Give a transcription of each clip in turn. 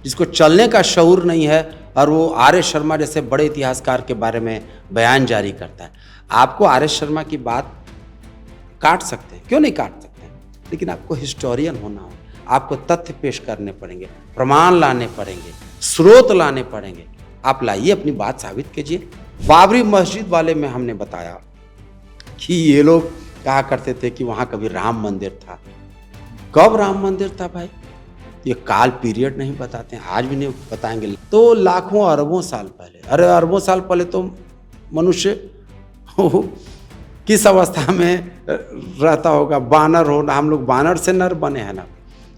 जिसको चलने का शऊर नहीं है, और वो आर एस शर्मा जैसे बड़े इतिहासकार के बारे में बयान जारी करता है। आपको आर एस शर्मा की बात काट सकते हैं, क्यों नहीं काट सकते हैं, लेकिन आपको हिस्टोरियन होना हो, आपको तथ्य पेश करने पड़ेंगे, प्रमाण लाने पड़ेंगे, स्रोत लाने पड़ेंगे। आप लाइए, अपनी बात साबित कीजिए। बाबरी मस्जिद वाले में हमने बताया कि ये लोग कहा करते थे कि वहाँ कभी राम मंदिर था। कब राम मंदिर था भाई? ये काल पीरियड नहीं बताते हैं, आज भी नहीं बताएंगे। तो लाखों अरबों साल पहले, अरे अरबों साल पहले तो मनुष्य किस अवस्था में रहता होगा, बानर हो ना, हम लोग बानर से नर बने हैं ना।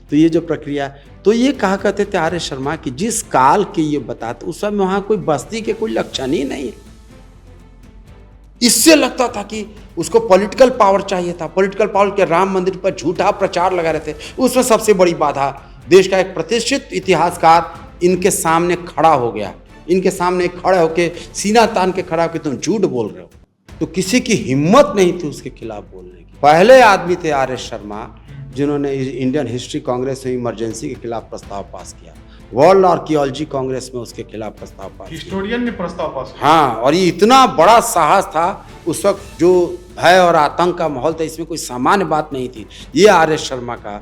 तो ये जो प्रक्रिया, तो ये कहा करते थे आर एस शर्मा कि जिस काल के ये बताते, उस समय वहाँ कोई बस्ती के कोई लक्षण ही नहीं है। इससे लगता था कि उसको पॉलिटिकल पावर चाहिए था, पॉलिटिकल पावर के राम मंदिर पर झूठा प्रचार लगा रहे थे। उसमें सबसे बड़ी बाधा, देश का एक प्रतिष्ठित इतिहासकार इनके सामने खड़ा हो गया, इनके सामने खड़े होके सीना तान के खड़ा होकर तुम झूठ बोल रहे हो, तो किसी की हिम्मत नहीं थी उसके खिलाफ बोलने की। पहले आदमी थे आर एस शर्मा जिन्होंने इंडियन हिस्ट्री कांग्रेस में इमरजेंसी के खिलाफ प्रस्ताव पास किया, वर्ल्ड आर्कियोलॉजी कांग्रेस में उसके खिलाफ प्रस्ताव पास किया, हिस्टोरियन ने प्रस्ताव पास किया। हाँ, और ये इतना बड़ा साहस था उस वक्त, जो भय और आतंक का माहौल था, इसमें कोई सामान्य बात नहीं थी। ये आर एस शर्मा का।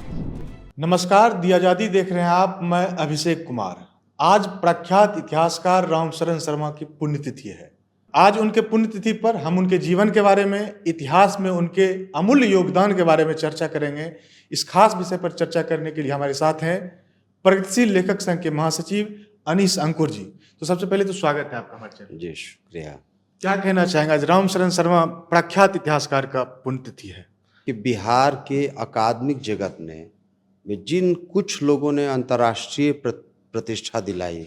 नमस्कार, दी आजादी देख रहे हैं आप, मैं अभिषेक कुमार। आज प्रख्यात इतिहासकार रामशरण शर्मा की पुण्यतिथि है। आज उनके पुण्यतिथि पर हम उनके जीवन के बारे में, इतिहास में उनके अमूल्य योगदान के बारे में चर्चा करेंगे। इस खास विषय पर चर्चा करने के लिए हमारे साथ हैं प्रगतिशील लेखक संघ के महासचिव अनीश अंकुर जी। तो सबसे पहले तो स्वागत है आपका हमारे चैनल। जी शुक्रिया। क्या कहना चाहेंगे, आज रामशरण शर्मा प्रख्यात इतिहासकार का पुण्यतिथि है कि बिहार के अकादमिक जगत ने जिन कुछ लोगों ने अंतर्राष्ट्रीय प्रतिष्ठा दिलाई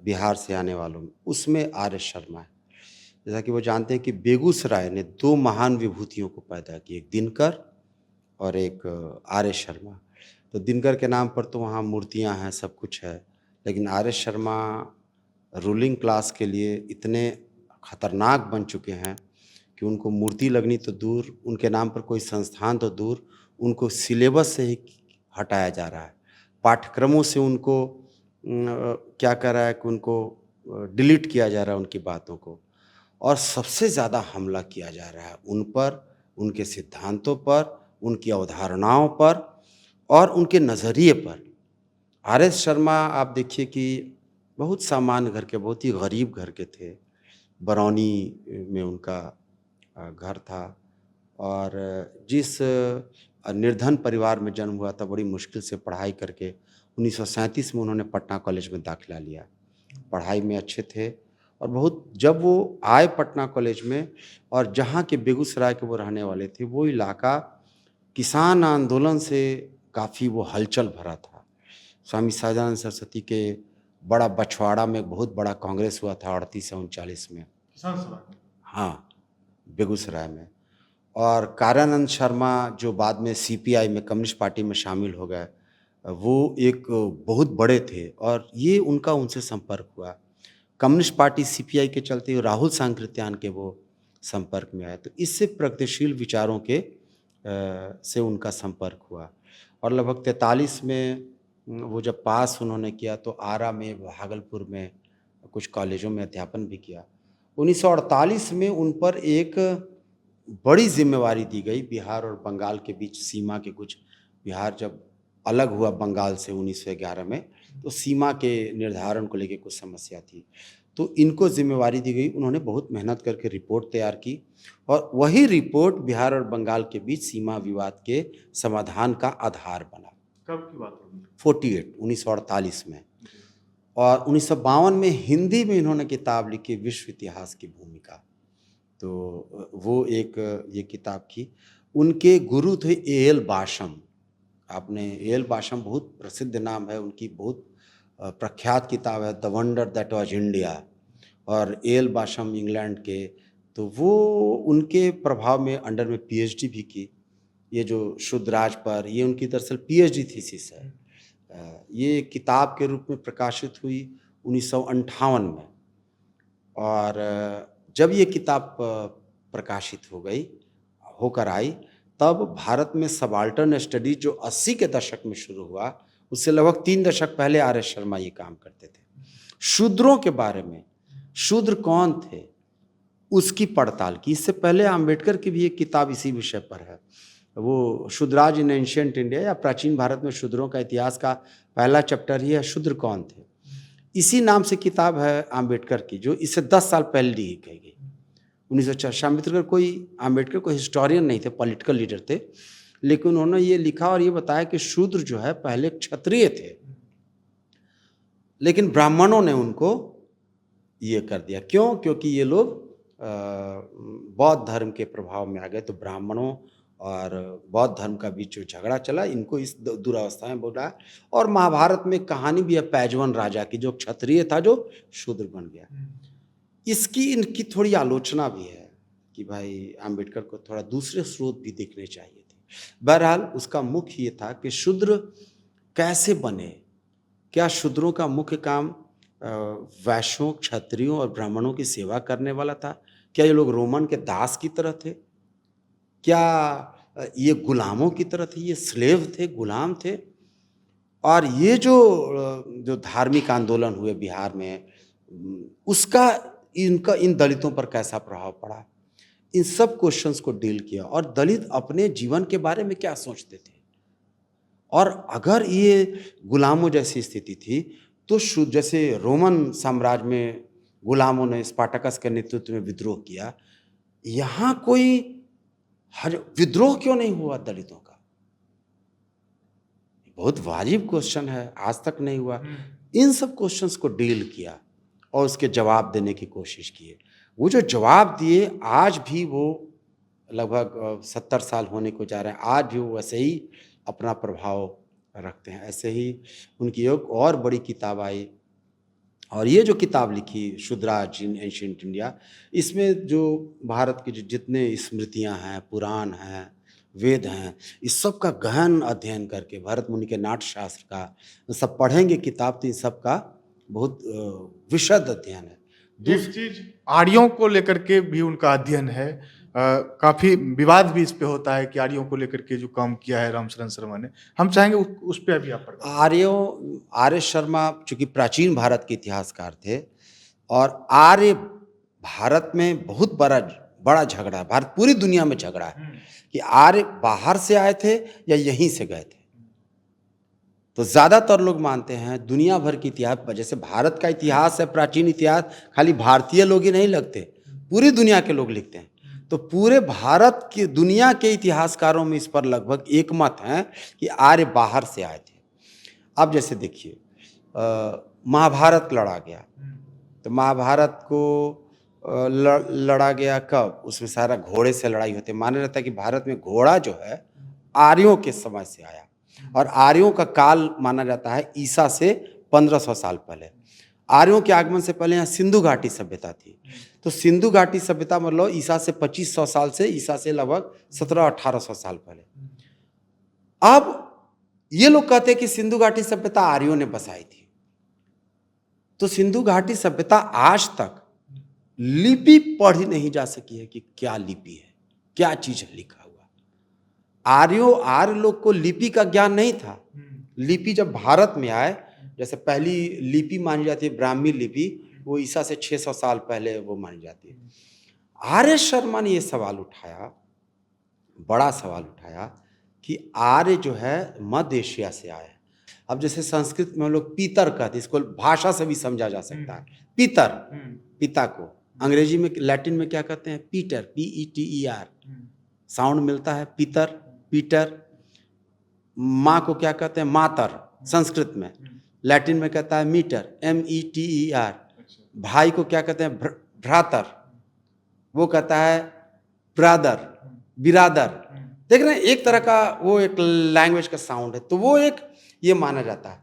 बिहार से आने वालों में, उसमें आर एस शर्मा है। जैसा कि वो जानते हैं कि बेगूसराय ने दो महान विभूतियों को पैदा की, एक दिनकर और एक आर एस शर्मा। तो दिनकर के नाम पर तो वहाँ मूर्तियाँ हैं, सब कुछ है, लेकिन R S Sharma ruling class के लिए इतने खतरनाक बन चुके हैं कि उनको मूर्ति लगनी तो दूर, उनके नाम पर कोई संस्थान तो दूर, उनको सिलेबस से ही हटाया जा रहा है, पाठ्यक्रमों से उनको क्या कर रहा है कि उनको डिलीट किया जा रहा है उनकी बातों को, और सबसे ज़्यादा हमला किया जा रहा है उन पर, उनके सिद्धांतों पर, उनकी अवधारणाओं पर और उनके नज़रिए पर। आर एस शर्मा आप देखिए कि बहुत सामान्य घर के, बहुत ही गरीब घर के थे। बरौनी में उनका घर था, और जिस निर्धन परिवार में जन्म हुआ था, बड़ी मुश्किल से पढ़ाई करके 1937 में उन्होंने पटना कॉलेज में दाखिला लिया। पढ़ाई में अच्छे थे, और बहुत जब वो आए पटना कॉलेज में, और जहाँ के बेगूसराय के वो रहने वाले थे, वो इलाका किसान आंदोलन से काफ़ी वो हलचल भरा था। स्वामी सहजानंद सरस्वती के बड़ा बछवाड़ा में एक बहुत बड़ा कांग्रेस हुआ था 38 से 39 में, किसान सभा। हाँ, बेगूसराय में। और कार्यानंद शर्मा जो बाद में सीपीआई में, कम्युनिस्ट पार्टी में शामिल हो गए, वो एक बहुत बड़े थे, और ये उनका उनसे संपर्क हुआ। कम्युनिस्ट पार्टी सीपीआई के चलते राहुल सांकृत्यान के वो संपर्क में आए, तो इससे प्रगतिशील विचारों के से उनका संपर्क हुआ। और लगभग 43 में वो जब पास उन्होंने किया, तो आरा में, भागलपुर में कुछ कॉलेजों में अध्यापन भी किया। 1948 में उन पर एक बड़ी जिम्मेवारी दी गई, बिहार और बंगाल के बीच सीमा के कुछ, बिहार जब अलग हुआ बंगाल से 1911 में, तो सीमा के निर्धारण को लेकर कुछ समस्या थी, तो इनको जिम्मेवारी दी गई। उन्होंने बहुत मेहनत करके रिपोर्ट तैयार की, और वही रिपोर्ट बिहार और बंगाल के बीच सीमा विवाद के समाधान का आधार बना। कब की बात होगी? 1948 में। और 1952 में हिंदी में इन्होंने किताब लिखी, विश्व इतिहास की भूमिका। तो वो एक ये किताब की। उनके गुरु थे ए एल बाशम। आपने ए एल बाशम, बहुत प्रसिद्ध नाम है, उनकी बहुत प्रख्यात किताब है the wonder that was India, और ए एल बाशम इंग्लैंड के। तो वो उनके प्रभाव में अंडर में पीएचडी भी की। ये जो शुद्धराज पर, ये उनकी दरअसल पीएचडी थीसिस है। ये किताब के रूप में प्रकाशित हुई 1958 में, और जब ये किताब प्रकाशित होकर आई, तब भारत में सबाल्टर्न स्टडीज जो 80 के दशक में शुरू हुआ, उससे लगभग 3 दशक पहले आर एस शर्मा ये काम करते थे। शूद्रों के बारे में, शूद्र कौन थे, उसकी पड़ताल की। इससे पहले अम्बेडकर की भी एक किताब इसी विषय पर है, वो शूद्राज इन एंशियंट इंडिया, या प्राचीन भारत में शूद्रों का इतिहास का पहला चैप्टर ही है शूद्र कौन थे। इसी नाम से किताब है अम्बेडकर की, जो इससे 10 साल पहले लिखी गई, 1904। अम्बेडकर कोई हिस्टोरियन नहीं थे, पॉलिटिकल लीडर थे, लेकिन उन्होंने ये लिखा और ये बताया कि शूद्र जो है पहले क्षत्रिय थे, लेकिन ब्राह्मणों ने उनको ये कर दिया। क्यों? क्योंकि ये लोग बौद्ध धर्म के प्रभाव में आ गए, तो ब्राह्मणों और बौद्ध धर्म का बीच जो झगड़ा चला, इनको इस दुरावस्था में बोला। और महाभारत में कहानी भी है पैजवन राजा की, जो क्षत्रिय था जो शूद्र बन गया। इसकी इनकी थोड़ी आलोचना भी है कि भाई अम्बेडकर को थोड़ा दूसरे स्रोत भी देखने चाहिए थे। बहरहाल उसका मुख्य ये था कि शूद्र कैसे बने। क्या शूद्रों का मुख्य काम वैश्यों, क्षत्रियों और ब्राह्मणों की सेवा करने वाला था? क्या ये लोग रोमन के दास की तरह थे? क्या ये गुलामों की तरह थे? ये स्लेव थे, गुलाम थे? और ये जो धार्मिक आंदोलन हुए बिहार में, उसका इन दलितों पर कैसा प्रभाव पड़ा? इन सब क्वेश्चंस को डील किया। और दलित अपने जीवन के बारे में क्या सोचते थे, और अगर ये गुलामों जैसी स्थिति थी तो जैसे रोमन साम्राज्य में गुलामों ने स्पार्टकस के नेतृत्व में विद्रोह किया, यहाँ कोई विद्रोह क्यों नहीं हुआ दलितों का? बहुत वाजिब क्वेश्चन है, आज तक नहीं हुआ। इन सब क्वेश्चंस को डील किया और उसके जवाब देने की कोशिश की। वो जो जवाब दिए, आज भी वो लगभग 70 साल होने को जा रहे हैं, आज भी वो वैसे ही अपना प्रभाव रखते हैं। ऐसे ही उनकी एक और बड़ी किताब आई, और ये जो किताब लिखी शूद्राज इन एंशियंट इंडिया, इसमें जो भारत की जितने स्मृतियां हैं, पुराण हैं, वेद हैं, इस सब का गहन अध्ययन करके, भरत मुनि के नाट्यशास्त्र का सब पढ़ेंगे किताब, तो इन सब का बहुत विशद अध्ययन है। एक चीज आर्यों को लेकर के भी उनका अध्ययन है। काफी विवाद भी इस पे होता है कि आर्यों को लेकर के जो काम किया है रामशरण शर्मा ने, हम चाहेंगे उस पे अभी आप आर्य शर्मा चूंकि प्राचीन भारत के इतिहासकार थे, और आर्य भारत में बहुत बड़ा झगड़ा है, भारत पूरी दुनिया में झगड़ा है कि आर्य बाहर से आए थे या यहीं से गए थे। तो ज्यादातर लोग मानते हैं दुनिया भर के इतिहास, जैसे भारत का इतिहास है, प्राचीन इतिहास, खाली भारतीय लोग ही नहीं लगते, पूरी दुनिया के लोग लिखते हैं। तो पूरे भारत की दुनिया के इतिहासकारों में इस पर लगभग एक मत है कि आर्य बाहर से आए थे। अब जैसे देखिए, महाभारत लड़ा गया, तो महाभारत को लड़ा गया कब? उसमें सारा घोड़े से लड़ाई होती है। माना जाता है कि भारत में घोड़ा जो है आर्यों के समय से आया, और आर्यों का काल माना जाता है ईसा से 1500 साल पहले। आर्यों के आगमन से पहले यहाँ सिंधु घाटी सभ्यता थी। तो सिंधु घाटी सभ्यता मतलब ईसा से 2500 साल से, ईसा से लगभग 1700-1800 साल पहले। अब ये लोग कहते हैं कि सिंधु घाटी सभ्यता आर्यों ने बसाई थी। तो सिंधु घाटी सभ्यता आज तक लिपि पढ़ी नहीं जा सकी है कि क्या लिपि है, क्या चीज है लिखा हुआ। आर्य लोग को लिपि का ज्ञान नहीं था। लिपि जब भारत में आए, जैसे पहली लिपि मानी जाती है ब्राह्मी लिपि, वो ईसा से 600 साल पहले वो मानी जाती है। आर्य शर्मा ने ये सवाल उठाया, बड़ा सवाल उठाया कि आर्य जो है मध्य एशिया से आया है। अब जैसे संस्कृत में हम लोग पीतर कहते हैं, इसको भाषा से भी समझा जा सकता है। पीतर, पिता को अंग्रेजी में, लैटिन में क्या कहते हैं? पीटर, PETER साउंड मिलता है, पीतर, पीटर। माँ को क्या कहते हैं? मातर, संस्कृत में। लैटिन में कहता है मीटर, METER। भाई को क्या कहते हैं? भ्रातर, वो कहता है ब्रादर, बिरादर। देख रहे हैं, एक तरह का वो एक लैंग्वेज का साउंड है। तो वो एक ये माना जाता है।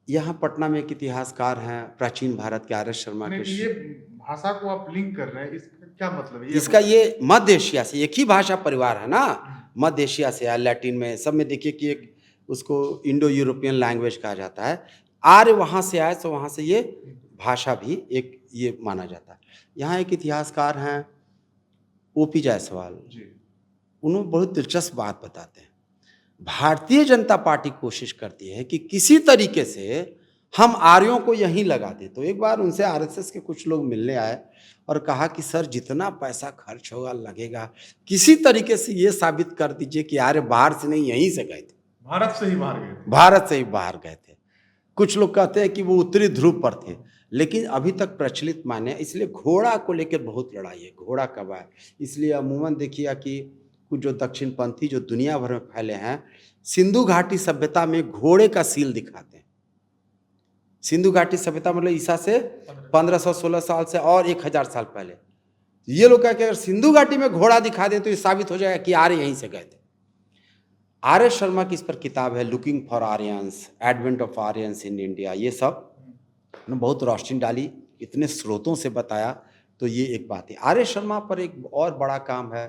यहाँ पटना में एक इतिहासकार हैं प्राचीन भारत के आर्य शर्मा के। ये भाषा को आप लिंक कर रहे हैं, इसका क्या मतलब है? इसका ये मध्य एशिया से, एक ही भाषा परिवार है ना, मध्य एशिया से आया। लैटिन में सब में देखिए कि एक उसको इंडो यूरोपियन लैंग्वेज कहा जाता है। आर्य वहाँ से आए, तो वहाँ से ये भाषा भी एक ये माना जाता है। यहाँ एक इतिहासकार हैं OP जायसवाल, उन्होंने बहुत दिलचस्प बात बताते हैं। भारतीय जनता पार्टी कोशिश करती है कि किसी तरीके से हम आर्यों को यहीं लगा दें। तो एक बार उनसे आरएसएस के कुछ लोग मिलने आए और कहा कि सर जितना पैसा खर्च होगा लगेगा, किसी तरीके से ये साबित कर दीजिए कि आर्य बाहर से नहीं यहीं से गए थे, भारत से ही बाहर गए थे। भारत से ही बाहर गए थे। कुछ लोग कहते हैं कि वो उत्तरी ध्रुव पर थे, लेकिन अभी तक प्रचलित माने, इसलिए घोड़ा को लेकर बहुत लड़ाई है, घोड़ा कब आए। इसलिए अमूमन देखिए कि कुछ जो दक्षिणपंथी जो दुनिया भर में फैले हैं, सिंधु घाटी सभ्यता में घोड़े का सील दिखाते हैं। सिंधु घाटी सभ्यता मतलब ईसा से 1500-1600 साल से और 1000 साल पहले। ये लोग कहते हैं अगर सिंधु घाटी में घोड़ा दिखा दें तो ये साबित हो जाएगा कि आर्य यहीं से गए थे। आर्य शर्मा की इस पर किताब है, looking for Aryans, advent of Aryans in India. ये सब ने बहुत रोशनी डाली, इतने स्रोतों से बताया। तो ये एक बात है। आर्य शर्मा पर एक और बड़ा काम है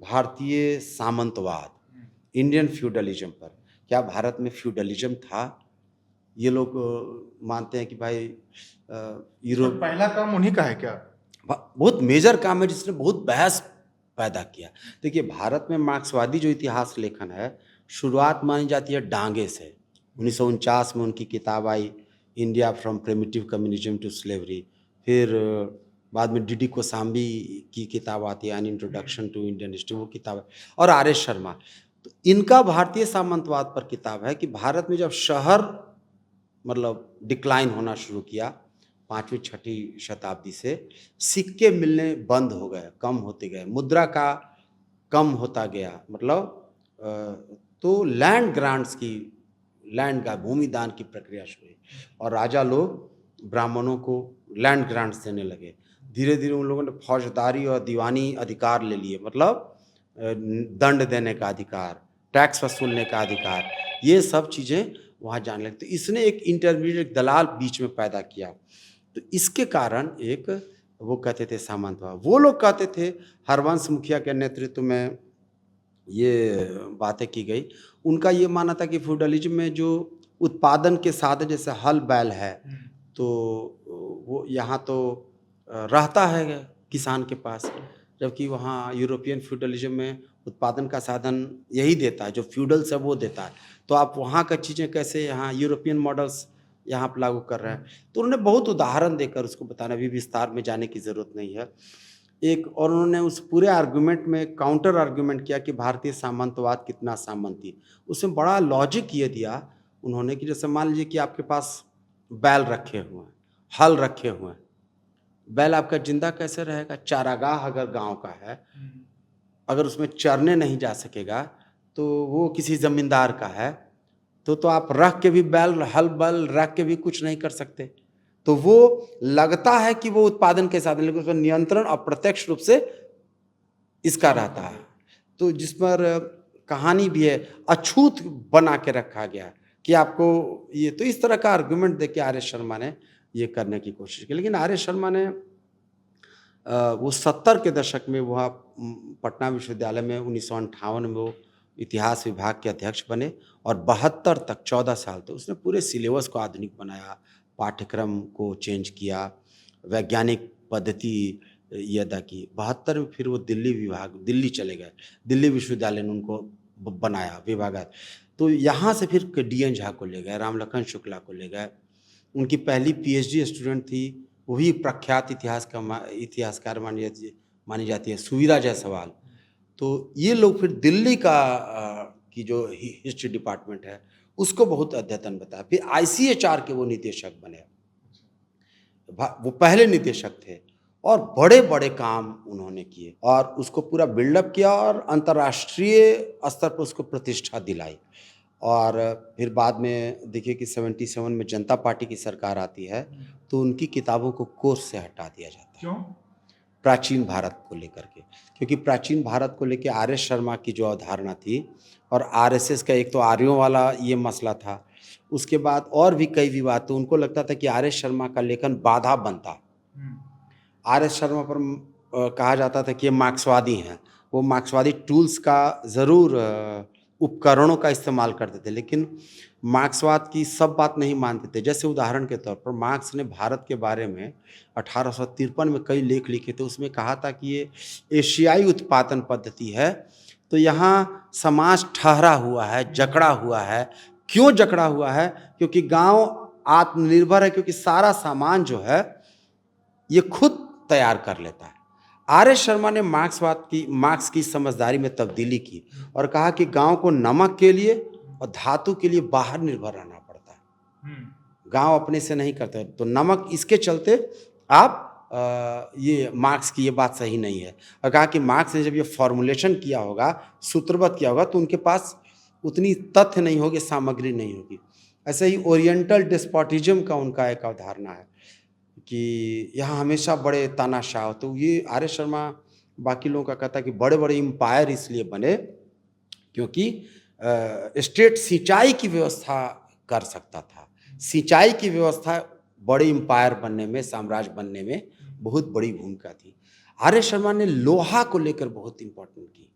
भारतीय सामंतवाद, इंडियन फ्यूडलिज्म पर। क्या भारत में फ्यूडलिज्म था? ये लोग मानते हैं कि भाई यूरोप पहला काम उन्हीं का है क्या? बहुत मेजर काम है जिसने बहुत बहस पैदा किया। देखिए भारत में मार्क्सवादी जो इतिहास लेखन है, शुरुआत मानी जाती है डांगे से। 1949 में उनकी किताब आई, India from primitive communism to slavery. फिर बाद में डीडी कोसाम्बी की किताब आती है, an introduction to Indian history, वो किताब है। और आर एस शर्मा, तो इनका भारतीय सामंतवाद पर किताब है कि भारत में जब शहर मतलब डिक्लाइन होना शुरू किया 5वीं 6वीं शताब्दी से, सिक्के मिलने बंद हो गए, कम होते गए, मुद्रा का कम होता गया, मतलब तो लैंड ग्रांट्स की, लैंड का भूमि दान की प्रक्रिया शुरू हुई और राजा लोग ब्राह्मणों को लैंड ग्रांट्स देने लगे। धीरे धीरे उन लोगों ने फौजदारी और दीवानी अधिकार ले लिए, मतलब दंड देने का अधिकार, टैक्स वसूलने का अधिकार, ये सब चीज़ें वहाँ जाने लगे। तो इसने एक इंटरमीडिएट दलाल बीच में पैदा किया। तो इसके कारण एक वो कहते थे सामंतवाद। वो लोग कहते थे, हरवंश मुखिया के नेतृत्व में ये बातें की गई। उनका ये मानना था कि फ्यूडलिज्म में जो उत्पादन के साधन जैसे हल बैल है, तो वो यहाँ तो रहता है किसान के पास, जबकि वहाँ यूरोपियन फ्यूडलिज्म में उत्पादन का साधन यही देता है, जो फ्यूडल्स है वो देता है। तो आप वहाँ का चीज़ें कैसे यहाँ यूरोपियन मॉडल्स यहाँ पर लागू कर रहे हैं। तो उन्होंने बहुत उदाहरण देकर उसको बताना, अभी विस्तार में जाने की ज़रूरत नहीं है। एक और उन्होंने उस पूरे आर्गुमेंट में काउंटर आर्गुमेंट किया कि भारतीय सामंतवाद कितना सामंती। उसमें बड़ा लॉजिक ये दिया उन्होंने कि जैसे मान लीजिए कि आपके पास बैल रखे हुए हैं, हल रखे हुए हैं, बैल आपका जिंदा कैसे रहेगा? चारागाह अगर गांव का है, अगर उसमें चरने नहीं जा सकेगा तो वो किसी ज़मींदार का है, तो आप रख के भी बैल, हल बल रख के भी कुछ नहीं कर सकते। तो वो लगता है कि वो उत्पादन के साधन, लेकिन उसका नियंत्रण अप्रत्यक्ष रूप से इसका रहता है। तो जिस पर कहानी भी है, अछूत बना के रखा गया कि आपको ये, तो इस तरह का आर्गुमेंट देके आर एस शर्मा ने ये करने की कोशिश की। लेकिन आर एस शर्मा ने वो 70 के दशक में वह पटना विश्वविद्यालय में 1958 में वो इतिहास विभाग के अध्यक्ष बने और 72 तक 14 साल तक उसने पूरे सिलेबस को आधुनिक बनाया, पाठ्यक्रम को चेंज किया, वैज्ञानिक पद्धति ये अदा की। 72 में फिर वो दिल्ली चले गए, दिल्ली विश्वविद्यालय ने उनको बनाया विभागात। तो यहाँ से फिर डी.एन. झा को ले गए, रामलखन शुक्ला को ले गए। उनकी पहली पीएचडी स्टूडेंट थी, वो भी प्रख्यात इतिहासकार मानी जाती है, सुवीरा जायसवाल। तो ये लोग फिर दिल्ली का की जो हिस्ट्री डिपार्टमेंट है उसको बहुत अद्यतन बताया। फिर आईसीएचआर के वो निदेशक बने, वो पहले निदेशक थे और बड़े बड़े काम उन्होंने किए और उसको पूरा बिल्डअप किया और अंतर्राष्ट्रीय स्तर पर उसको प्रतिष्ठा दिलाई। और फिर बाद में देखिए कि 77 में जनता पार्टी की सरकार आती है तो उनकी किताबों को कोर्स से हटा दिया जाता है। क्यों? प्राचीन भारत को लेकर के, क्योंकि प्राचीन भारत को लेकर आर एस शर्मा की जो अवधारणा थी और आरएसएस का एक तो आर्यों वाला ये मसला था, उसके बाद और भी कई विवाद, तो उनको लगता था कि आर एस शर्मा का लेखन बाधा बनता। आर एस शर्मा पर कहा जाता था कि ये मार्क्सवादी हैं, वो मार्क्सवादी टूल्स का ज़रूर उपकरणों का इस्तेमाल करते थे, लेकिन मार्क्सवाद की सब बात नहीं मानते थे। जैसे उदाहरण के तौर पर मार्क्स ने भारत के बारे में 1853 में कई लेख लिखे थे, उसमें कहा था कि ये एशियाई उत्पादन पद्धति है तो यहाँ समाज ठहरा हुआ है, जकड़ा हुआ है। क्यों जकड़ा हुआ है? क्योंकि गांव आत्मनिर्भर है, क्योंकि सारा सामान जो है ये खुद तैयार कर लेता है। आर.एस. शर्मा ने मार्क्स की समझदारी में तब्दीली की और कहा कि गांव को नमक के लिए और धातु के लिए बाहर निर्भर रहना पड़ता है, गांव अपने से नहीं करते। तो नमक, इसके चलते आप ये मार्क्स की ये बात सही नहीं है। और कहा कि मार्क्स ने जब ये फॉर्मुलेशन किया होगा, सूत्रबद्ध किया होगा, तो उनके पास उतनी तथ्य नहीं होगी, सामग्री नहीं होगी। ऐसे ही ओरिएंटल डिस्पोटिज्म का उनका एक अवधारणा है कि यहाँ हमेशा बड़े तानाशाह। तो ये आर.एस. शर्मा बाकी लोगों का कहता है कि बड़े बड़े एम्पायर इसलिए बने क्योंकि स्टेट सिंचाई की व्यवस्था कर सकता था। सिंचाई की व्यवस्था बड़े एम्पायर बनने में, साम्राज्य बनने में बहुत बड़ी भूमिका थी। आर.एस. शर्मा ने लोहा को लेकर बहुत इंपॉर्टेंट की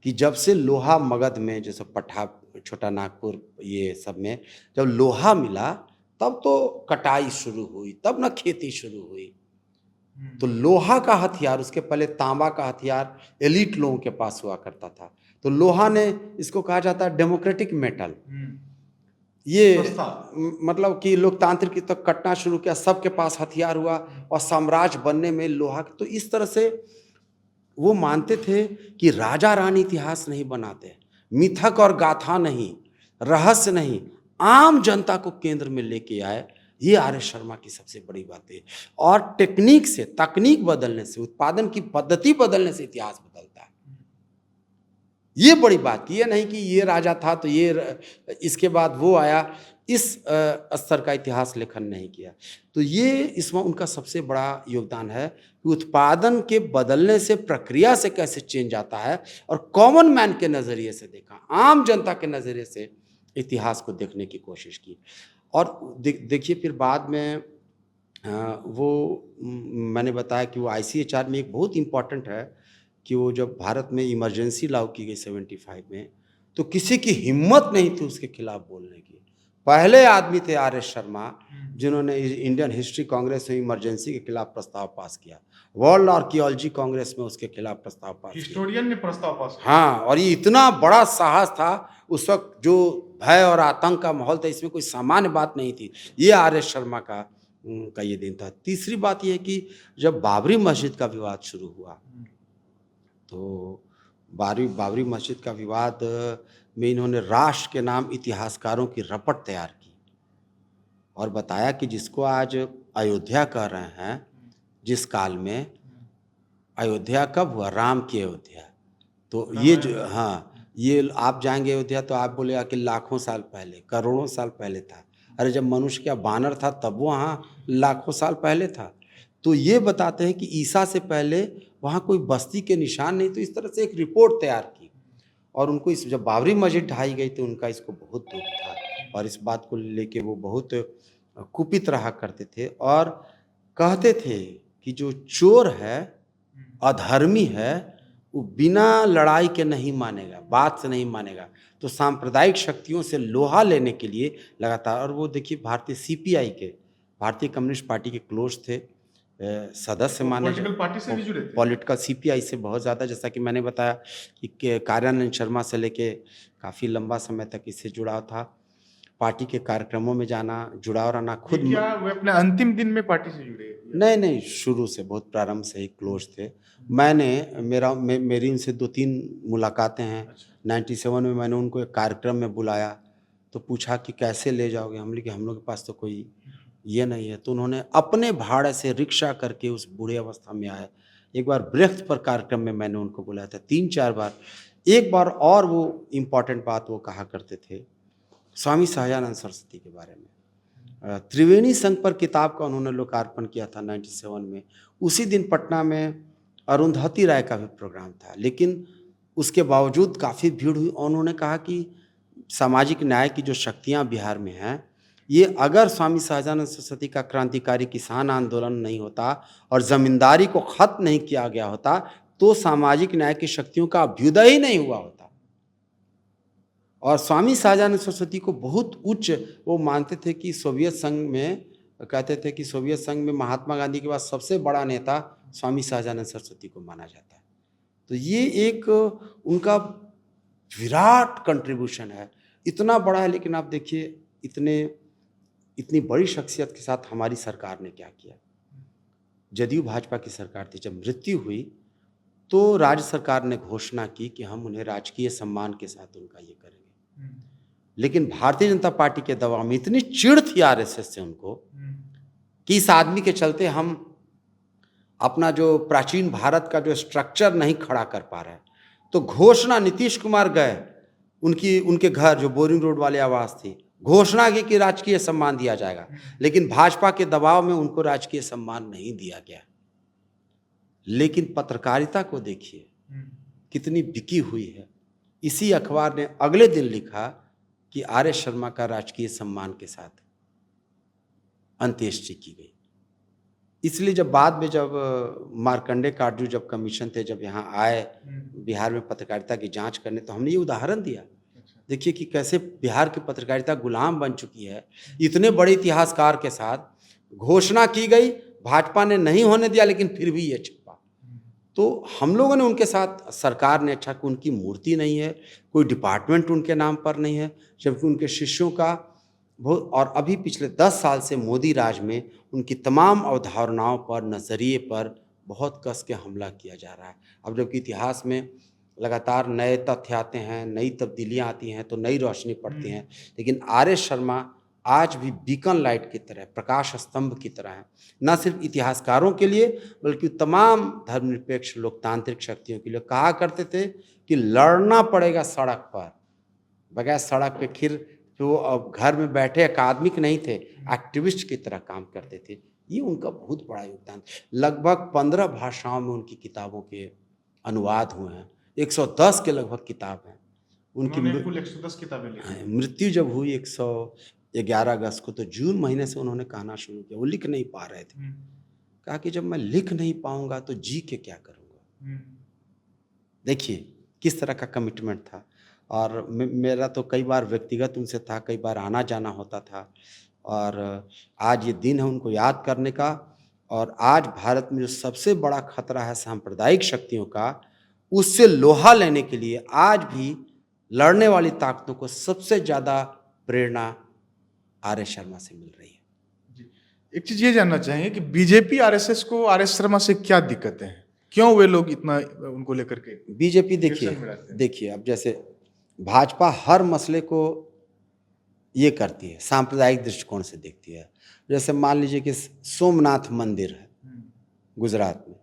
कि जब से लोहा मगध में, जैसे पठा, छोटा नागपुर, ये सब में जब लोहा मिला तब तो कटाई शुरू हुई, तब ना खेती शुरू हुई। तो लोहा का हथियार, उसके पहले तांबा का हथियार एलीट लोगों के पास हुआ करता था। तो लोहा ने, इसको कहा जाता है डेमोक्रेटिक मेटल। ये मतलब कि लोकतांत्रिक तक कटना शुरू किया, सबके पास हथियार हुआ और साम्राज्य बनने में लोहा। तो इस तरह से वो मानते थे कि राजा रानी इतिहास नहीं बनाते, मिथक और गाथा नहीं, रहस्य नहीं, आम जनता को केंद्र में लेके आए। ये आर.एस. शर्मा की सबसे बड़ी बात है। और टेक्निक से, तकनीक बदलने से, उत्पादन की पद्धति बदलने से इतिहास बदलता है। ये बड़ी बात की, ये नहीं कि ये राजा था तो ये इसके बाद वो आया, इस स्तर का इतिहास लेखन नहीं किया। तो ये इसमें उनका सबसे बड़ा योगदान है कि उत्पादन के बदलने से, प्रक्रिया से कैसे चेंज आता है और कॉमन मैन के नज़रिए से देखा, आम जनता के नज़रिए से इतिहास को देखने की कोशिश की। और देखिए फिर बाद में मैंने बताया कि वो ICHR में एक बहुत इम्पॉर्टेंट है कि वो जब भारत में इमरजेंसी लागू की गई 75 में, तो किसी की हिम्मत नहीं थी उसके खिलाफ बोलने की। पहले आदमी थे आर.एस. शर्मा जिन्होंने इंडियन हिस्ट्री कांग्रेस में इमरजेंसी के खिलाफ प्रस्ताव पास किया, वर्ल्ड आर्कियोलॉजी कांग्रेस में उसके खिलाफ प्रस्ताव पास किया, हिस्टोरियन ने प्रस्ताव पास किया। हाँ, और ये इतना बड़ा साहस था उस वक्त, जो भय और आतंक का माहौल था, इसमें कोई सामान्य बात नहीं थी। ये आर.एस. शर्मा का ये दिन था। तीसरी बात ये है कि जब बाबरी मस्जिद का विवाद शुरू हुआ, तो बाबरी मस्जिद का विवाद में इन्होंने राष्ट्र के नाम इतिहासकारों की रपट तैयार की और बताया कि जिसको आज अयोध्या कह रहे हैं, जिस काल में अयोध्या कब हुआ, राम की अयोध्या। तो ये जो, हाँ, ये आप जाएंगे अयोध्या तो आप बोलेगा कि लाखों साल पहले, करोड़ों साल पहले था। अरे जब मनुष्य क्या बानर था तब वो वहाँ लाखों साल पहले था। तो ये बताते हैं कि ईसा से पहले वहाँ कोई बस्ती के निशान नहीं। तो इस तरह से एक रिपोर्ट तैयार की और उनको जब बाबरी मस्जिद ढाई गई तो उनका इसको बहुत दुख था और इस बात को लेके वो बहुत कुपित रहा करते थे और कहते थे कि जो चोर है, अधर्मी है, वो बिना लड़ाई के नहीं मानेगा, बात से नहीं मानेगा। तो सांप्रदायिक शक्तियों से लोहा लेने के लिए लगातार, और वो देखिए भारतीय CPI के, भारतीय कम्युनिस्ट पार्टी के क्लोज थे, सदस्य माने, पॉलिटिकल पार्टी से भी जुड़े थे, पॉलिटिकल CPI से बहुत ज़्यादा। जैसा कि मैंने बताया कि कार्यानंद शर्मा से लेके काफ़ी लंबा समय तक इससे जुड़ाव था, पार्टी के कार्यक्रमों में जाना, जुड़ाव रहना। खुद क्या वे अपने अंतिम दिन में पार्टी से जुड़े? नहीं, शुरू से, बहुत प्रारंभ से ही क्लोज थे। मेरी उनसे 2-3 मुलाकातें हैं। 97 में मैंने उनको एक कार्यक्रम में बुलाया तो पूछा कि कैसे ले जाओगे, हम लोग, हम लोग के पास तो कोई ये नहीं है। तो उन्होंने अपने भाड़े से रिक्शा करके उस बूढ़े अवस्था में आए। एक बार ब्रेख्त पर कार्यक्रम में मैंने उनको बुलाया था 3-4 बार। एक बार और वो इम्पॉर्टेंट बात वो कहा करते थे स्वामी सहजानंद सरस्वती के बारे में। त्रिवेणी संघ पर किताब का उन्होंने लोकार्पण किया था 97 में। उसी दिन पटना में अरुंधति राय का भी प्रोग्राम था, लेकिन उसके बावजूद काफ़ी भीड़ हुई और उन्होंने कहा कि सामाजिक न्याय की जो शक्तियाँ बिहार में हैं, ये अगर स्वामी सहजानंद सरस्वती का क्रांतिकारी किसान आंदोलन नहीं होता और ज़मींदारी को खत्म नहीं किया गया होता तो सामाजिक न्याय की शक्तियों का अभ्युदय ही नहीं हुआ होता। और स्वामी सहजानंद सरस्वती को बहुत उच्च वो मानते थे कि सोवियत संघ में, कहते थे कि सोवियत संघ में महात्मा गांधी के बाद सबसे बड़ा नेता स्वामी सहजानंद सरस्वती को माना जाता है। तो ये एक उनका विराट कंट्रीब्यूशन है, इतना बड़ा है। लेकिन आप देखिए इतनी बड़ी शख्सियत के साथ हमारी सरकार ने क्या किया। जदयू भाजपा की सरकार थी, जब मृत्यु हुई तो राज्य सरकार ने घोषणा की कि हम उन्हें राजकीय सम्मान के साथ उनका ये करेंगे। लेकिन भारतीय जनता पार्टी के दबाव में इतनी चिढ़ थी आरएसएस से उनको कि इस आदमी के चलते हम अपना जो प्राचीन भारत का जो स्ट्रक्चर नहीं खड़ा कर पा रहे, तो घोषणा नीतीश कुमार गए उनके घर जो बोरिंग रोड वाले आवास थी, घोषणा की कि राजकीय सम्मान दिया जाएगा। लेकिन भाजपा के दबाव में उनको राजकीय सम्मान नहीं दिया गया। लेकिन पत्रकारिता को देखिए कितनी बिकी हुई है। इसी अखबार ने अगले दिन लिखा कि आर.एस. शर्मा का राजकीय सम्मान के साथ अंत्येष्टि की गई। इसलिए जब बाद में जब मार्कंडे काटजू जब कमीशन थे, जब यहाँ आए बिहार में पत्रकारिता की जांच करने, तो हमने ये उदाहरण दिया। देखिए कि कैसे बिहार की पत्रकारिता गुलाम बन चुकी है। इतने बड़े इतिहासकार के साथ घोषणा की गई, भाजपा ने नहीं होने दिया, लेकिन फिर भी ये छिपा। तो हम लोगों ने उनके साथ, सरकार ने अच्छा कि उनकी मूर्ति नहीं है, कोई डिपार्टमेंट उनके नाम पर नहीं है, जबकि उनके शिष्यों का बहुत। और अभी पिछले 10 साल से मोदी राज में उनकी तमाम अवधारणाओं पर, नज़रिए पर बहुत कस के हमला किया जा रहा है। अब जबकि इतिहास में लगातार नए तथ्य आते हैं, नई तब्दीलियां आती हैं, तो नई रोशनी पड़ती हैं, लेकिन आर.एस. शर्मा आज भी बीकन लाइट की तरह, प्रकाश स्तंभ की तरह है, न सिर्फ इतिहासकारों के लिए बल्कि तमाम धर्मनिरपेक्ष लोकतांत्रिक शक्तियों के लिए। कहा करते थे कि लड़ना पड़ेगा सड़क पर, बगैर सड़क पे खिर जो अब घर में बैठे अकादमिक नहीं थे, एक्टिविस्ट की तरह काम करते थे। ये उनका बहुत बड़ा योगदान। लगभग 15 भाषाओं में उनकी किताबों के अनुवाद हुए हैं, 110 के लगभग किताब हैं उनकी। कुल 110 किताबें लिखी। मृत्यु जब हुई 111 अगस्त को, तो जून महीने से उन्होंने कहना शुरू किया। वो लिख नहीं पा रहे थे, कहा कि जब मैं लिख नहीं पाऊंगा तो जी के क्या करूंगा। देखिए किस तरह का कमिटमेंट था। और मेरा तो कई बार व्यक्तिगत उनसे था, कई बार आना जाना होता था। और आज ये दिन है उनको याद करने का। और आज भारत में जो सबसे बड़ा खतरा है सांप्रदायिक शक्तियों का, उससे लोहा लेने के लिए आज भी लड़ने वाली ताकतों को सबसे ज़्यादा प्रेरणा आर.एस. शर्मा से मिल रही है। एक चीज ये जानना चाहेंगे कि बीजेपी आरएसएस को आर.एस. शर्मा से क्या दिक्कतें हैं, क्यों वे लोग इतना उनको लेकर के? बीजेपी देखिए अब जैसे भाजपा हर मसले को ये करती है, सांप्रदायिक दृष्टिकोण से देखती है। जैसे मान लीजिए कि सोमनाथ मंदिर है गुजरात में,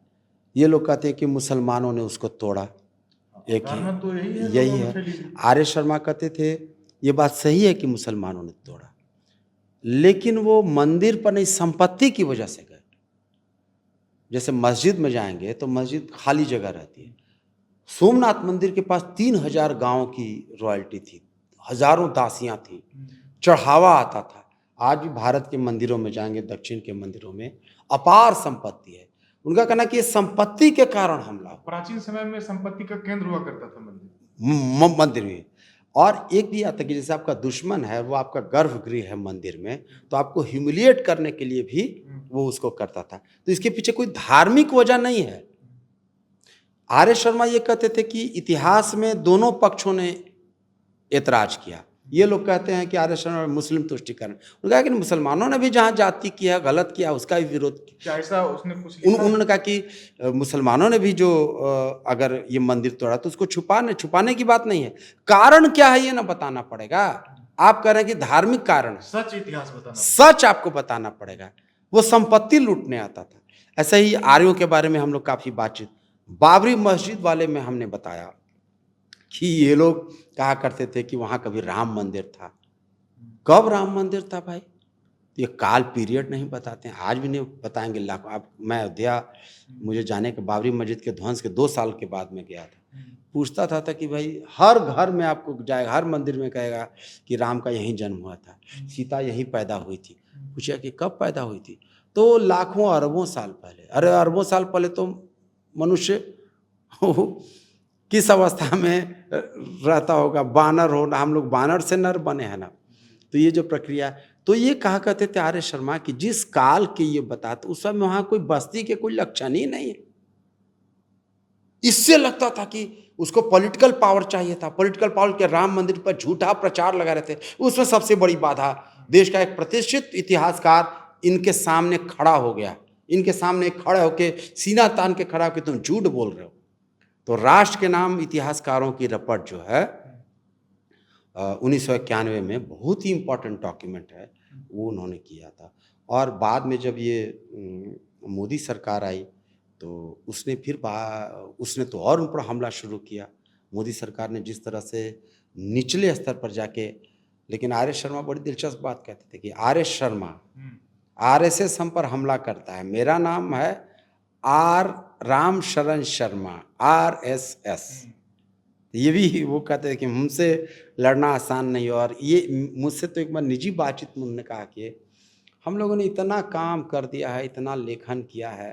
ये लोग कहते हैं कि मुसलमानों ने उसको तोड़ा। एक तो यही है। आर.एस. शर्मा कहते थे ये बात सही है कि मुसलमानों ने तोड़ा, लेकिन वो मंदिर पर नहीं, संपत्ति की वजह से गए। जैसे मस्जिद में जाएंगे तो मस्जिद खाली जगह रहती है। सोमनाथ मंदिर के पास 3000 गांव की रॉयल्टी थी, हजारों दासियां थी, चढ़ावा आता था। आज भी भारत के मंदिरों में जाएंगे, दक्षिण के मंदिरों में अपार संपत्ति है। उनका कहना कि संपत्ति के कारण हमला। प्राचीन समय में संपत्ति का केंद्र हुआ करता था मंदिर मंदिर में। और एक भी आता कि जैसे आपका दुश्मन है, वो आपका गर्भगृह है मंदिर में, तो आपको ह्यूमिलिएट करने के लिए भी वो उसको करता था। तो इसके पीछे कोई धार्मिक वजह नहीं है। आर.एस. शर्मा ये कहते थे कि इतिहास में दोनों पक्षों ने एतराज किया। ये लोग कहते हैं कि आर.एस. शर्मा मुस्लिम तुष्टिकरण, उन्होंने कहा कि मुसलमानों ने भी जहाँ जाति किया, गलत किया, उसका भी विरोध किया। ऐसा उसने कुछ उन्होंने कहा कि मुसलमानों ने भी जो अगर ये मंदिर तोड़ा तो उसको छुपाने की बात नहीं है, कारण क्या है ये ना बताना पड़ेगा। आप कह रहे हैं कि धार्मिक कारण, सच इतिहास बताना, सच आपको बताना पड़ेगा। वो संपत्ति लूटने आता था। ऐसे ही आर्यों के बारे में हम लोग काफ़ी बातचीत, बाबरी मस्जिद वाले में हमने बताया कि ये लोग कहा करते थे कि वहाँ कभी राम मंदिर था। कब राम मंदिर था भाई? तो ये काल पीरियड नहीं बताते हैं, आज भी नहीं बताएंगे। लाखों आप, मैं अयोध्या मुझे जाने के, बाबरी मस्जिद के ध्वंस के 2 साल के बाद में गया था। पूछता था कि भाई हर घर में आपको जाएगा, हर मंदिर में कहेगा कि राम का यहीं जन्म हुआ था, सीता यहीं पैदा हुई थी। पूछा कि कब पैदा हुई थी? तो लाखों अरबों साल पहले। अरे अरबों साल पहले तो मनुष्य किस अवस्था में रहता होगा, बानर हो ना, हम लोग बानर से नर बने हैं ना। तो ये जो प्रक्रिया, तो ये कहा करते थे आर.एस. शर्मा कि जिस काल के ये बताते, उस समय वहाँ कोई बस्ती के कोई लक्षण ही नहीं है। इससे लगता था कि उसको पॉलिटिकल पावर चाहिए था, पॉलिटिकल पावर के राम मंदिर पर झूठा प्रचार लगा रहे थे। उसमें सबसे बड़ी बाधा, देश का एक प्रतिष्ठित इतिहासकार इनके सामने खड़ा हो गया, इनके सामने खड़ा होकर सीना तान के खड़ा होकर तुम झूठ बोल रहे हो। तो राष्ट्र के नाम इतिहासकारों की रपट जो है 1991 में बहुत ही इम्पोर्टेंट डॉक्यूमेंट है, वो उन्होंने किया था। और बाद में जब ये मोदी सरकार आई तो उसने तो और उन पर हमला शुरू किया। मोदी सरकार ने जिस तरह से निचले स्तर पर जाके, लेकिन आर एस शर्मा बड़ी दिलचस्प बात कहते थे कि आर एस शर्मा आरएसएस हम पर हमला करता है, मेरा नाम है आर राम शरण शर्मा आरएसएस। ये भी वो कहते हैं कि हमसे लड़ना आसान नहीं। और ये मुझसे तो एक बार निजी बातचीत में उन्होंने कहा कि हम लोगों ने इतना काम कर दिया है, इतना लेखन किया है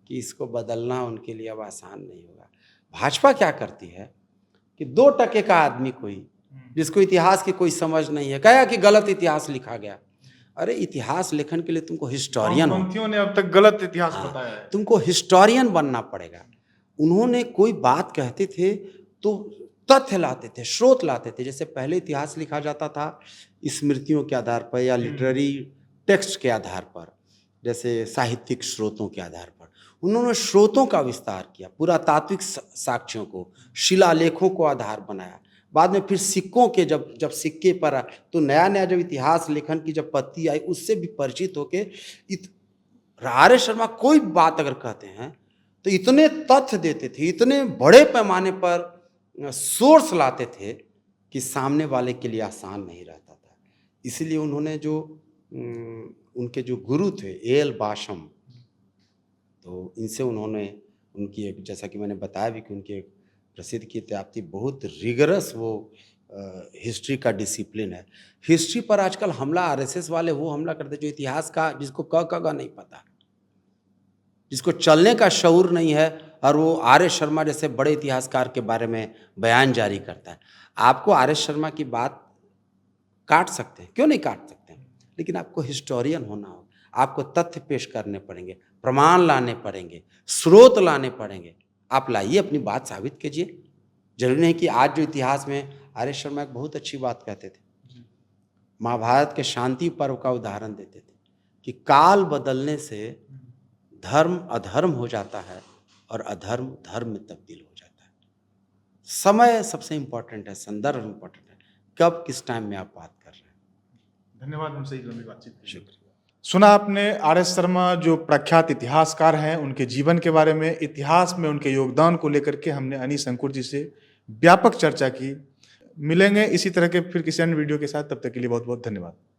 कि इसको बदलना उनके लिए अब आसान नहीं होगा। भाजपा क्या करती है कि 2% का आदमी कोई जिसको इतिहास की कोई समझ नहीं है, कहा कि गलत इतिहास लिखा गया। अरे इतिहास लेखन के लिए तुमको हिस्टोरियन वामपंथियों ने अब तक गलत इतिहास बताया है। तुमको हिस्टोरियन बनना पड़ेगा। उन्होंने कोई बात कहते थे तो तथ्य लाते थे, स्रोत लाते थे। जैसे पहले इतिहास लिखा जाता था स्मृतियों के आधार पर या लिटरेरी टेक्स्ट के आधार पर, जैसे साहित्यिक स्रोतों के आधार पर। उन्होंने स्रोतों का विस्तार किया, पुरातात्विक साक्ष्यों को, शिलालेखों को आधार बनाया। बाद में फिर सिक्कों के जब सिक्के पर तो नया जब इतिहास लेखन की जब पत्ती आई, उससे भी परिचित होके आर एस शर्मा कोई बात अगर कहते हैं तो इतने तथ्य देते थे, इतने बड़े पैमाने पर सोर्स लाते थे कि सामने वाले के लिए आसान नहीं रहता था। इसलिए उन्होंने जो उनके जो गुरु थे एल बाशम, तो इनसे उन्होंने उनकी एक, जैसा कि मैंने बताया भी कि उनकी एक प्रसिद्ध किताब थी, बहुत रिगरस वो हिस्ट्री का डिसिप्लिन है। हिस्ट्री पर आजकल हमला आरएसएस वाले वो हमला करते जो इतिहास का, जिसको क नहीं पता, जिसको चलने का शऊर नहीं है, और वो आर एस शर्मा जैसे बड़े इतिहासकार के बारे में बयान जारी करता है। आपको आर एस शर्मा की बात काट सकते हैं, क्यों नहीं काट सकते हैं, लेकिन आपको हिस्टोरियन होना होगा, आपको तथ्य पेश करने पड़ेंगे, प्रमाण लाने पड़ेंगे, स्रोत लाने पड़ेंगे। आप लाइए, अपनी बात साबित कीजिए। जरूरी नहीं कि आज जो इतिहास में आर एस शर्मा एक बहुत अच्छी बात कहते थे, महाभारत के शांति पर्व का उदाहरण देते थे कि काल बदलने से धर्म अधर्म हो जाता है और अधर्म धर्म में तब्दील हो जाता है। समय सबसे इम्पोर्टेंट है, संदर्भ इम्पोर्टेंट है, कब किस टाइम में आप बात कर रहे हैं। धन्यवाद हमसे इस लंबी बातचीत के लिए। शुक्रिया। सुना आपने आर एस शर्मा जो प्रख्यात इतिहासकार हैं, उनके जीवन के बारे में, इतिहास में उनके योगदान को लेकर के हमने अनीश अंकुर जी से व्यापक चर्चा की। मिलेंगे इसी तरह के फिर किसी अन्य वीडियो के साथ, तब तक के लिए बहुत बहुत धन्यवाद।